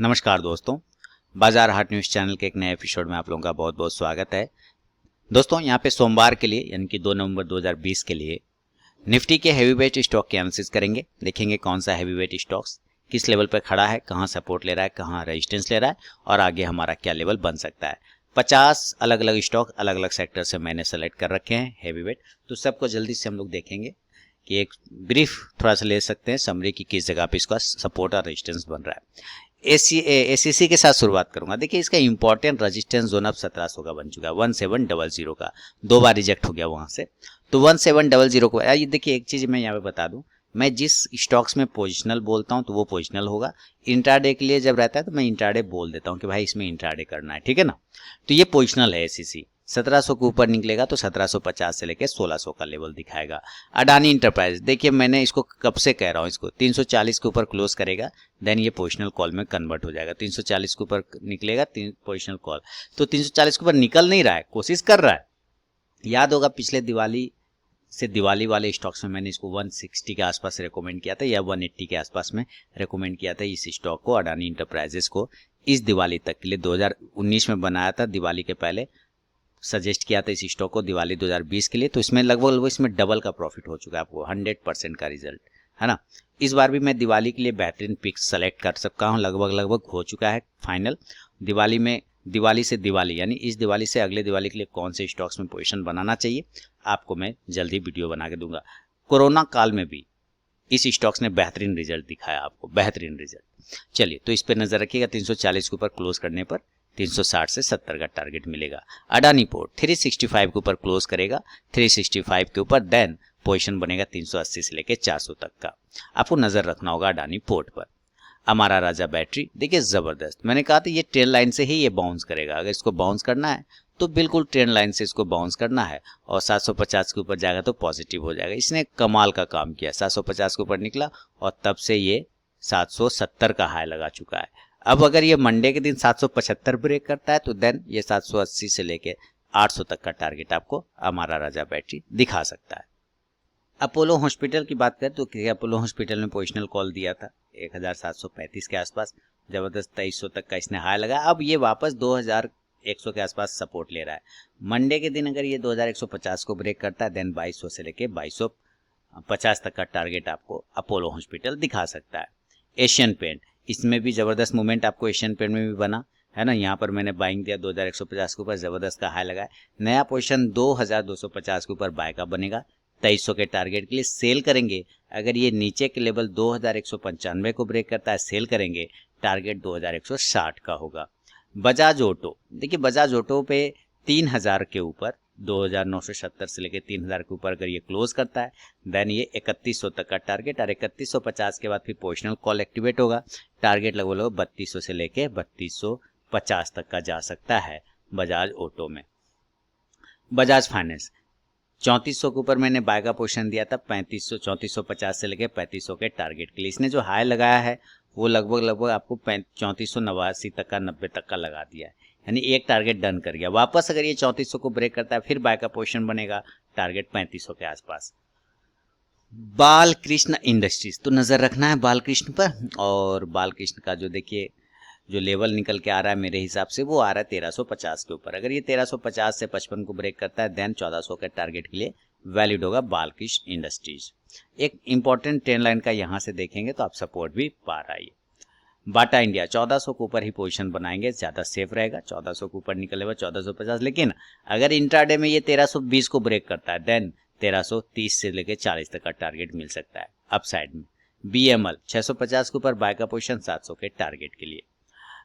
नमस्कार दोस्तों, बाजार हाट न्यूज़ चैनल के एक नए एपिसोड में आप लोगों का बहुत बहुत स्वागत है। दोस्तों यहाँ पे सोमवार के लिए यानी कि 2 नवंबर 2020 के लिए निफ्टी के हैवीवेट स्टॉक की एनालिसिस करेंगे। देखेंगे कौन सा हैवीवेट स्टॉक्स किस लेवल पर खड़ा है, कहाँ सपोर्ट ले रहा है, कहाँ रेजिस्टेंस ले रहा है और आगे हमारा क्या लेवल बन सकता है। 50 अलग अलग स्टॉक अलग अलग सेक्टर से मैंने सेलेक्ट कर रखे हैं हैवीवेट, तो सबको जल्दी से हम लोग देखेंगे कि एक ब्रीफ थोड़ा सा ले सकते हैं समरी की किस जगह पे इसका सपोर्ट और रेजिस्टेंस बन रहा है। एसीसी के साथ शुरुआत करूंगा। देखिए इसका इंपॉर्टेंट रेजिस्टेंस जोन अब 1700 का बन चुका है, 1700 का 2 बार रिजेक्ट हो गया वहां से, तो 1700 को ये देखिए। एक चीज मैं यहाँ पे बता दूं, मैं जिस स्टॉक्स में पोजिशनल बोलता हूं तो वो पोजिशनल होगा। इंट्राडे के लिए जब रहता है तो मैं इंट्राडे बोल देता हूं कि भाई इसमें इंट्राडे करना है, ठीक है ना। तो ये पोजिशनल है एसीसी। 1700 के ऊपर निकलेगा तो 1750 से लेकर 1600 का लेवल दिखाएगा। अडानी इंटरप्राइज, देखिए मैंने इसको कब से कह रहा हूँ, इसको 340 के ऊपर क्लोज करेगा देन ये पोजिशनल कॉल में कन्वर्ट हो जाएगा। 340 के ऊपर निकलेगा पोजिशनल कॉल, तो 340 के ऊपर निकल नहीं रहा है, कोशिश कर रहा है। याद होगा पिछले दिवाली से दिवाली वाले स्टॉक्स में मैंने इसको 160 के आसपास रेकमेंड किया था या 180 के आसपास में रेकमेंड किया था इस स्टॉक को, अडानी इंटरप्राइजेस को। इस दिवाली तक के लिए 2019 में बनाया था, दिवाली के पहले सजेस्ट किया था इस स्टॉक को दिवाली 2020 के लिए। तो इसमें लगभग इसमें डबल का प्रॉफिट हो चुका है आपको, 100% का रिजल्ट है ना। इस बार भी मैं दिवाली के लिए बेहतरीन पिक्स सेलेक्ट कर सकता हूँ, लगभग हो चुका है फाइनल। दिवाली में दिवाली से दिवाली यानी इस दिवाली से अगले दिवाली के लिए कौन से स्टॉक्स में पोजीशन बनाना चाहिए आपको मैं जल्दी वीडियो बना के दूंगा। कोरोना काल में भी इस स्टॉक्स ने बेहतरीन रिजल्ट दिखाया आपको, बेहतरीन रिजल्ट। चलिए तो इस पर नजर रखिएगा। 340 के ऊपर क्लोज करने पर 360 से 70 का टारगेट मिलेगा। अडानी पोर्ट 365 के ऊपर क्लोज करेगा, 365 के ऊपर देन पोजीशन बनेगा 380 से लेके 400 तक का, आपको नजर रखना होगा अडानी पोर्ट पर। अमारा राजा बैटरी, देखिए जबरदस्त, मैंने कहा था ये ट्रेंड लाइन से ही ये बाउंस करेगा। अगर इसको बाउंस करना है तो बिल्कुल ट्रेंड लाइन से इसको बाउंस करना है और 750 के ऊपर जाएगा तो पॉजिटिव हो जाएगा। इसने कमाल का काम किया, 750 के ऊपर निकला और तब से ये 770 का हाई लगा चुका है। अब अगर ये मंडे के दिन 775 ब्रेक करता है तो देन ये 780 से लेके 800 तक का टारगेट आपको अमारा राजा बैटरी दिखा सकता है। अपोलो हॉस्पिटल की बात करें तो अपोलो हॉस्पिटल में पोजिशनल कॉल दिया था 1735 के आसपास, जबरदस्त 2300 तक का इसने हाई लगा। अब ये वापस 2100 के आसपास सपोर्ट ले रहा है। मंडे के दिन अगर ये 2150 को ब्रेक करता है देन 2200 से लेके 2250 तक का टारगेट आपको अपोलो हॉस्पिटल दिखा सकता है। एशियन पेंट, इसमें भी जबरदस्त मूवमेंट आपको एशियन पेंट में भी बना है ना। यहाँ पर मैंने बाइंग दिया 2150 के ऊपर, जबरदस्त का हाई लगा है। नया पोजीशन 2250 के ऊपर बाय का बनेगा, 2300 के टारगेट के लिए सेल करेंगे। अगर ये नीचे के लेवल 2195 को ब्रेक करता है सेल करेंगे, टारगेट 2160 का होगा। बजाज ऑटो, देखिए बजाज ऑटो पे 3000 के ऊपर 2970 से लेकर 3000 के ऊपर अगर ये क्लोज करता है देन ये 3100 तक का टारगेट, और 3150 के बाद फिर पोजिशनल कॉल एक्टिवेट होगा। टारगेट लगभग 3200 से लेकर 3250 तक का जा सकता है बजाज ऑटो में। बजाज फाइनेंस 3400 के ऊपर मैंने बाय का पोजीशन दिया था, 3450 से लेके 3500 के टारगेट के लिए। इसने जो हाई लगाया है वो लगभग आपको 3489 तक का 90 तक का लगा दिया है, यानी एक टारगेट डन कर गया। वापस अगर ये 3400 को ब्रेक करता है फिर बाय का पोजीशन बनेगा, टारगेट 3500 के आसपास। बालकृष्ण इंडस्ट्रीज, तो नजर रखना है बालकृष्ण पर। और बालकृष्ण का जो देखिए जो लेवल निकल के आ रहा है मेरे हिसाब से वो आ रहा है 1350 के ऊपर। अगर ये 1350 से 55 को ब्रेक करता है देन 1400 के टारगेट के लिए वैलिड होगा बालकृष्ण इंडस्ट्रीज। एक इंपॉर्टेंट ट्रेंड लाइन का यहाँ से देखेंगे तो आप सपोर्ट भी पा रहा है। बाटा इंडिया 1400 के ऊपर ही पोजीशन बनाएंगे, ज्यादा सेफ रहेगा। 1400 के ऊपर निकलेगा 1450, लेकिन अगर इंट्राडे में ये 1320 को ब्रेक करता है देन 1330 से लेकर 40 तक का टारगेट मिल सकता है अपसाइड में। बीएमएल 650 के ऊपर बाय का पोजीशन 700 के टारगेट के लिए।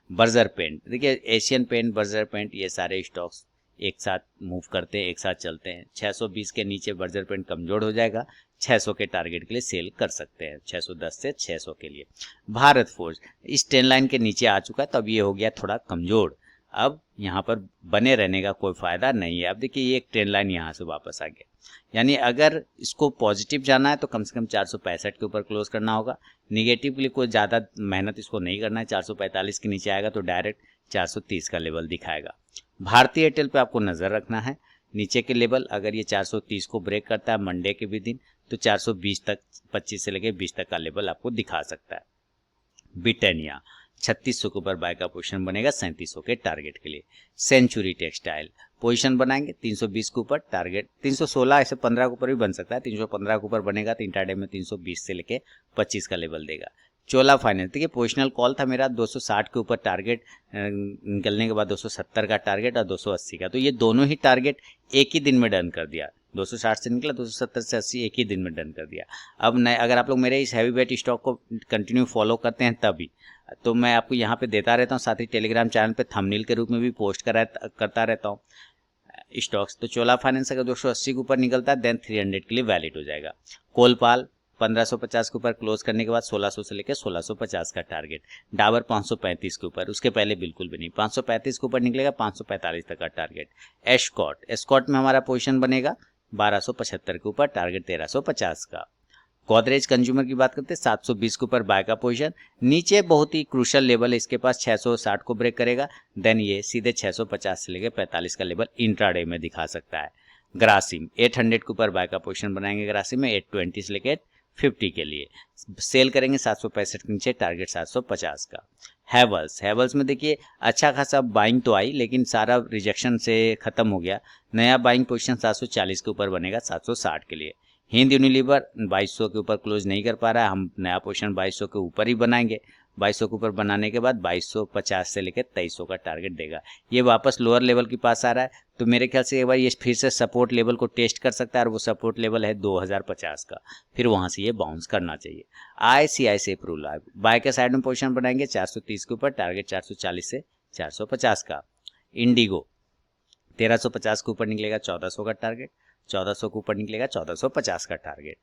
बर्जर पेंट, देखिए एशियन पेंट, बर्जर पेंट, ये सारे स्टॉक्स एक साथ मूव करते हैं, एक साथ चलते हैं। 620 के नीचे बर्जर पेंट कमजोर हो जाएगा, 600 के टारगेट के लिए सेल कर सकते हैं, 610 से 600 के लिए। भारत फोर्ज इस ट्रेंड लाइन के नीचे आ चुका है, तब ये हो गया थोड़ा कमजोर। अब यहाँ पर बने रहने का कोई फायदा नहीं है। अब देखिए ये एक ट्रेंड लाइन यहाँ से वापस आ गया, यानी अगर इसको पॉजिटिव जाना है तो कम से कम 465 के ऊपर क्लोज करना होगा। निगेटिव के लिए कोई ज़्यादा मेहनत इसको नहीं करना है, 445 के नीचे आएगा तो डायरेक्ट 430 का लेवल दिखाएगा। भारतीय एयरटेल पे आपको नज़र रखना है, नीचे के लेवल अगर ये 430 को ब्रेक करता है मंडे के भी दिन तो 420 तक, 25 से लेकर 20 तक का लेवल आपको दिखा सकता है। ब्रिटानिया 3600 के ऊपर बाय का पोजीशन बनेगा 3700 के टारगेट के लिए। सेंचुरी टेक्सटाइल पोजीशन बनाएंगे 320 के ऊपर, टारगेट 316, ऐसे 15 के ऊपर भी बन सकता है। 315 के ऊपर बनेगा तो इंट्राडे में 320 से लेके 25 का लेवल देगा। चोला फाइनेंस, देखिए पोजिशनल कॉल था मेरा 260 के ऊपर टारगेट निकलने के बाद 270 का टारगेट और 280 का, तो ये दोनों ही टारगेट एक ही दिन में डन कर दिया। 260 से निकला, 270 से 80 एक ही दिन में डन कर दिया। अब नए अगर आप लोग मेरे इस हैवी वेट स्टॉक को कंटिन्यू फॉलो करते हैं तभी तो मैं आपको यहाँ पे देता रहता हूँ, साथ ही टेलीग्राम चैनल पे थंबनेल के रूप में भी पोस्ट करता रहता हूँ स्टॉक्स। तो चोला फाइनेंस अगर 280 के ऊपर निकलता है देन 300 के लिए वैलिड हो जाएगा। कोलपाल 1550 के ऊपर क्लोज करने के बाद 1600 से लेकर 1650 का टारगेट। डाबर 535 के ऊपर, उसके पहले बिल्कुल भी नहीं, 535 के ऊपर निकलेगा 545 तक का टारगेट। एस्कॉट में हमारा पोजीशन बनेगा 1275 के ऊपर, टारगेट 1350 का। गोदरेज कंज्यूमर की बात करते हैं 720 के ऊपर बाय का पोजीशन, नीचे बहुत ही क्रूशल लेवल है इसके पास, 660 को ब्रेक करेगा देन ये सीधे 650 से लेकर 45 का लेवल इंट्राडे में दिखा सकता है। ग्रासिम 800 के ऊपर बाय का पोजीशन बनाएंगे, ग्रासिम में 820 से लेकर 50 के लिए सेल करेंगे 765 के नीचे, टारगेट 750 का। हैवल्स में देखिए अच्छा खासा बाइंग तो आई लेकिन सारा रिजेक्शन से खत्म हो गया। नया बाइंग पोजीशन 740 के ऊपर बनेगा 760 के लिए। हिंद यूनिलीवर 2200 के ऊपर क्लोज नहीं कर पा रहा है, हम नया पोजीशन 2200 के ऊपर ही बनाएंगे। 2200 के ऊपर बनाने के बाद 2250 से लेकर 2300 का टारगेट देगा। ये वापस लोअर लेवल के पास आ रहा है तो मेरे ख्याल से एक बार ये फिर से सपोर्ट लेवल को टेस्ट कर सकता है और वो सपोर्ट लेवल है 2050 का, फिर वहां से ये बाउंस करना चाहिए। ICICI प्रो लाइफ बाय के साइड में पोजीशन बनाएंगे 430 के ऊपर, टारगेट 440 से 450 का। इंडिगो 1350 के ऊपर निकलेगा 1400 का टारगेट, 1400 के ऊपर निकलेगा 1450 का टारगेट।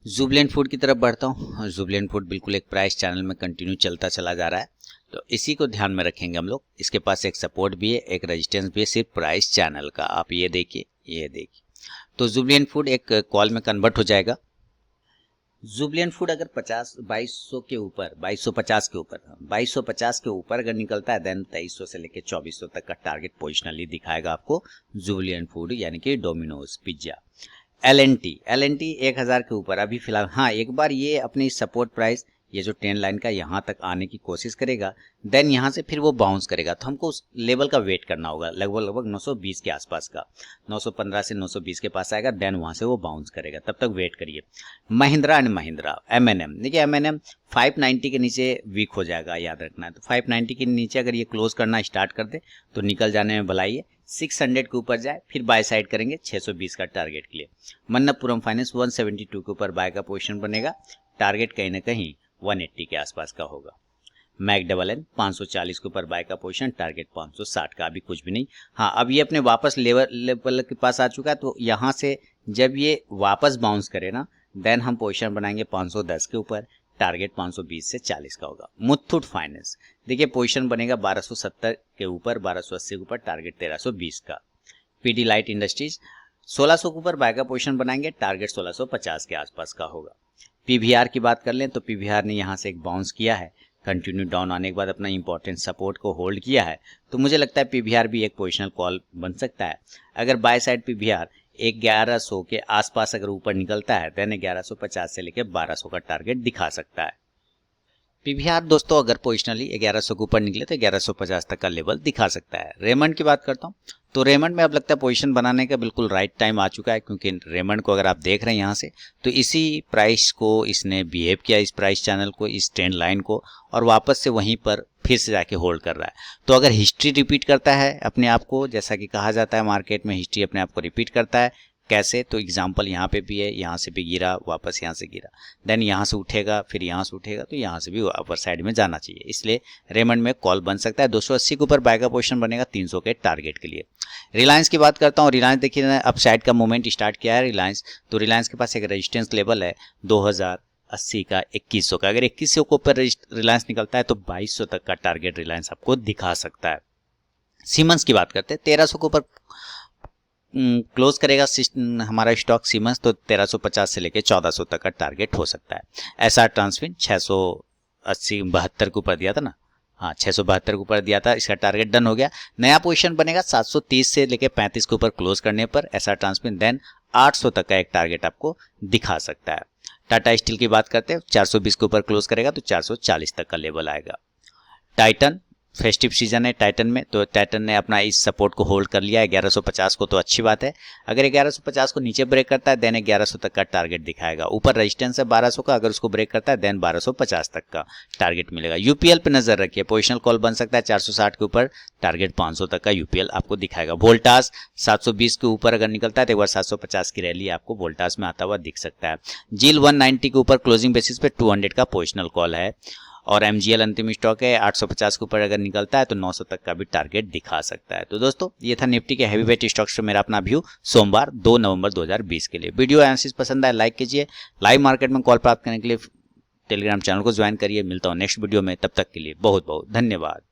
जुबलेंट फूड की तरफ बढ़ता हूँ। जुबलेंट फूड बिल्कुल एक प्राइस चैनल में कंटिन्यू चलता चला जा रहा है, तो इसी को ध्यान में रखेंगे हम लोग। इसके पास एक सपोर्ट भी है, एक रेजिस्टेंस भी है, सिर्फ प्राइस चैनल का। आप ये देखिए तो जुबलेंट फूड एक कॉल में कन्वर्ट हो जाएगा। जुबलेंट फूड अगर 2200 के ऊपर 2250 के ऊपर अगर निकलता है देन 2300 से लेकर 2400 तक का टारगेट पोजिशनली दिखाएगा आपको जुबलेंट फूड, यानी कि डोमिनोज पिज्जा। LNT 1000 के ऊपर अभी फिलहाल, हाँ एक बार ये अपनी सपोर्ट प्राइस ये जो 10 लाइन का यहाँ तक आने की कोशिश करेगा देन यहाँ से फिर वो बाउंस करेगा, तो हमको उस लेवल का वेट करना होगा, लगभग 920 के आसपास का। 915 से 920 के पास आएगा देन वहाँ से वो बाउंस करेगा, तब तक वेट करिए। महिंद्रा एंड महिंद्रा M&M, देखिए M&M 590 के नीचे वीक हो जाएगा, याद रखना है। तो 590 के नीचे अगर ये क्लोज करना स्टार्ट कर दे तो निकल जाने में भलाई है। 600 के ऊपर जाए फिर बाय साइड करेंगे 620 का टारगेट के लिए। मन्नपुरम फाइनेंस 172 के ऊपर बाय का पोजीशन बनेगा, टारगेट कहीं ना कहीं 180 के आसपास का होगा। मैकडबलन 540 के ऊपर बाय का पोजीशन, टारगेट 560 का, अभी कुछ भी नहीं। हाँ अब ये अपने वापस लेवल के पास आ चुका है, तो यहाँ से जब ये वापस बाउंस करे ना देन हम पोजीशन बनाएंगे 510 के ऊपर, टारगेट 520 से 40 का होगा। मुथूट फाइनेंस देखिए पोजीशन बनेगा 1270 के ऊपर, 1280 के ऊपर, टारगेट 1320 का। पीडीलाइट इंडस्ट्रीज 1600 के ऊपर बाय का पोजीशन बनाएंगे, टारगेट 1650 के आसपास का होगा। पीवीआर की बात कर लें तो पीवीआर ने यहाँ से एक बाउंस किया है, कंटिन्यू डाउन आने के बाद अपना इंपॉर्टेंट सपोर्ट को होल्ड किया है, तो मुझे लगता है पीवीआर भी एक पोजिशनल कॉल बन सकता है। अगर बाय साइड पीवीआर 1100 के आसपास अगर ऊपर निकलता है देन 1150 से लेकर 1200 का टारगेट दिखा सकता है। पीवीआर दोस्तों अगर पोजिशनली 1100 के ऊपर निकले तो 1150 तक का लेवल दिखा सकता है। रेमंड की बात करता हूँ तो रेमंड में अब लगता है पोजीशन बनाने का बिल्कुल राइट टाइम आ चुका है, क्योंकि रेमंड को अगर आप देख रहे हैं यहाँ से तो इसी प्राइस को इसने बिहेव किया, इस प्राइस चैनल को, इस ट्रेंड लाइन को, और वापस से वहीं पर फिर से जाके होल्ड कर रहा है। तो अगर हिस्ट्री रिपीट करता है अपने आप को, जैसा कि कहा जाता है मार्केट में हिस्ट्री अपने आप को रिपीट करता है, कैसे, तो एग्जाम्पल यहाँ पे भी है, यहाँ से भी गिरा, वापस यहाँ से गिरा, देन यहाँ से उठेगा, फिर यहाँ से उठेगा, तो यहाँ से भी अपर साइड में जाना चाहिए, इसलिए रेमंड में कॉल बन सकता है। 280 के ऊपर बाय का पोजीशन बनेगा 300 के टारगेट के लिए। रिलायंस की बात करता हूँ, रिलायंस देखिए अप साइड का मूवमेंट स्टार्ट किया है रिलायंस, तो रिलायंस के पास एक रेजिस्टेंस लेवल है 2080 का, 2100 का। अगर 2100 के ऊपर रिलायंस निकलता है तो 2200 तक का टारगेट रिलायंस आपको दिखा सकता है। सीमेंस की बात करते हैं, 1300 के ऊपर क्लोज करेगा हमारा स्टॉक सीमेंस, तो 1350 से लेके 1400 तक का टारगेट हो सकता है। एसआर ट्रांसफिन 672 के ऊपर दिया था ना, हाँ 672 के ऊपर दिया था, इसका टारगेट डन हो गया। नया पोजीशन बनेगा 730 से लेके 35 के ऊपर क्लोज करने पर एसआर ट्रांसफिन, देन 800 तक का एक टारगेट आपको दिखा सकता है। टाटा स्टील की बात करते हैं, 420 के ऊपर क्लोज करेगा तो 440 तक का लेवल आएगा। टाइटन, फेस्टिव सीजन है टाइटन में, तो टाइटन ने अपना इस सपोर्ट को होल्ड कर लिया है 1150 को, तो अच्छी बात है। अगर 1150 को नीचे ब्रेक करता है देन 1100 तक का टारगेट दिखाएगा। ऊपर रेजिस्टेंस है 1200 का, अगर उसको ब्रेक करता है देन 1250 तक का टारगेट मिलेगा। यूपीएल पे नजर रखिए, पोजिशनल कॉल बन सकता है 460 के ऊपर, टारगेट 500 तक का यूपीएल आपको दिखाएगा। वोल्टास 720 के ऊपर अगर निकलता है तो एक बार 750 की रैली आपको वोल्टास में आता हुआ दिख सकता है। जील 190 के ऊपर क्लोजिंग बेसिस पे 200 का पोजिशनल कॉल है। और एमजीएल अंतिम स्टॉक है, 850 के ऊपर अगर निकलता है तो 900 तक का भी टारगेट दिखा सकता है। तो दोस्तों ये था निफ्टी के हैवी वेट स्टॉक्स से मेरा अपना व्यू सोमवार 2 नवंबर 2020 के लिए। वीडियो एनालिसिस पसंद आए लाइक कीजिए। लाइव मार्केट में कॉल प्राप्त करने के लिए टेलीग्राम चैनल को ज्वाइन करिए। मिलता हूं नेक्स्ट वीडियो में, तब तक के लिए बहुत बहुत धन्यवाद।